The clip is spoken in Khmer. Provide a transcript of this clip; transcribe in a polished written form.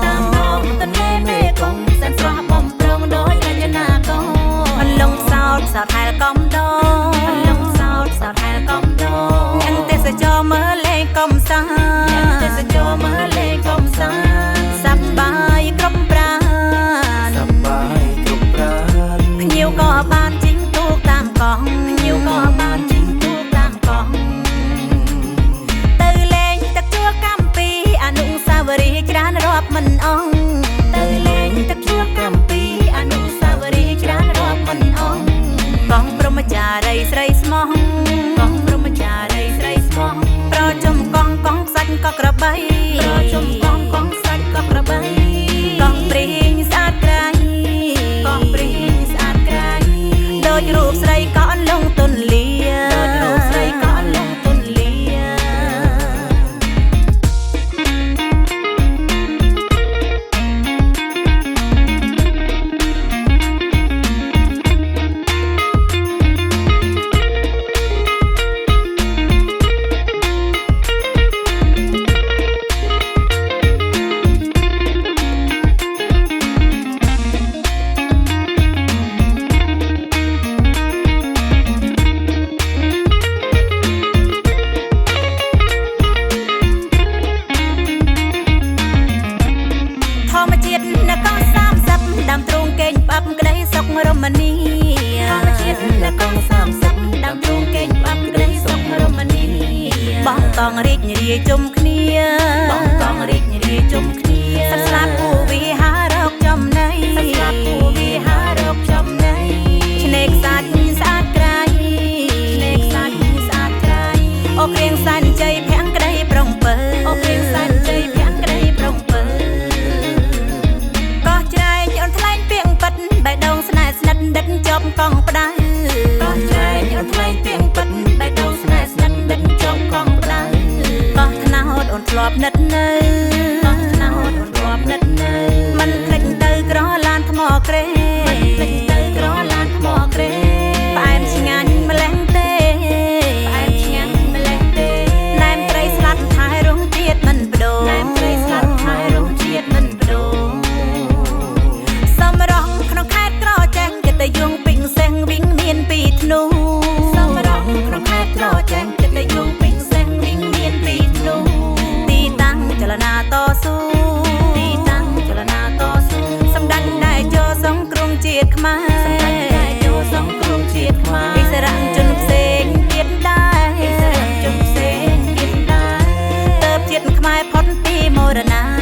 តាមដងទន្លេមេគង្គសែនស្រស់បំប្រងដោយរចនាកោអន្លង់សោតសោតហែលកំដងអន្លង់សោតសោតហែលកំដងអ្នកទេសចរមើលលេងកំសាអ្នកទេសចរមើលលេងកំសាសប្បាយគ្រប់ប្រាណសប្បាយគ្រប់ប្រាណភ្ញៀវក៏បានជីងទូកតាមកោះភ្ញៀវក៏បានជីងទូកតាមកោះទៅលេងទឹកជួរកម្ពីអនុស្សាវរីយ៍ច្រើនរាប់មិនអស់ទៅលេងទឹកជួរកម្ពីអនុស្សាវរីយ៍ច្រើនរាប់មិនអស់កងព្រហ្មចារីស្រីស្មោះកងព្រហ្មចារីស្រីស្មោះប្រជុំកងខ្សាច់ក៏ក្របីប្រជុំកងខ្សាច់ក៏ក្របីកងព្រីងស្អាតក្រៃកងព្រីងស្អាតក្រៃដូចរូបស្រីក៏អន្លង់ទន្លាដូចរូបស្រីក៏អន្លង់ទន្លាដើមទ្រូងកេងផ្អាប់ក្តីសុខរមនីធម្មជាតិនៅកង30ដើមទ្រូងកេងផ្អាប់ក្តីសុខរមនីបោះតង់រីករាយជុំគ្នាបោះតង់រីករាយជុំគ្នាសស្លាប់គូវិហាររកចំណៃសស្លាប់គូវិហាររកចំណៃឆ្នេរខ្សាច់ស្អាតក្រៃឆ្នេរខ្សាច់ស្អាតក្រៃអូគ្រៀងសាច់ជ័យភាំងក្តីប្រុងពើអូគ្រៀងសាច់ជ័យភាំងក្តីប្រុងពើបេះដូងស្នេហ៍ស្និទ្ធដិតជាប់កងផ្ដៅកោះចែកអូនថ្លែងទៀងពិតបេះដូងស្នេហ៍ស្និទ្ធដិតជាប់កងផ្ដៅកោះថ្នោតអូនធ្លាប់នឹកនៅកោះថ្នោតអូនធ្លាប់នឹកនៅមិនភ្លេចទៅក្រឡានថ្មក្រេមិនភ្លេចទៅក្រឡានថ្មក្រេផ្អែមឆ្ងាញ់ម្លេះទេផ្អែមឆ្ងាញ់ម្លេះទេណែមត្រីស្លាត់ថែរងជាតិមិនបដូរណែមត្រីស្លាត់ថែរងជាតិមិនបដូរយងពេញសេងវិញមានពីធ្នូសម្រាប់ក្នុងខេត្តត្រចែងចិត្តយងពេញសេងវិញមានពីធ្នូទីតាំងចលនាតស៊ូទីតាំងចលនាតស៊ូសម្ដេចដែលចូលសង្គ្រោះជាតិខ្មែរសម្ដេចដែលចូលសង្គ្រោះជាតិខ្មែរឥស្សរជនផ្សេងទៀតដែរឥស្សរជនផ្សេងទៀតដែរទៅជាតិខ្មែរផុតពីមរណា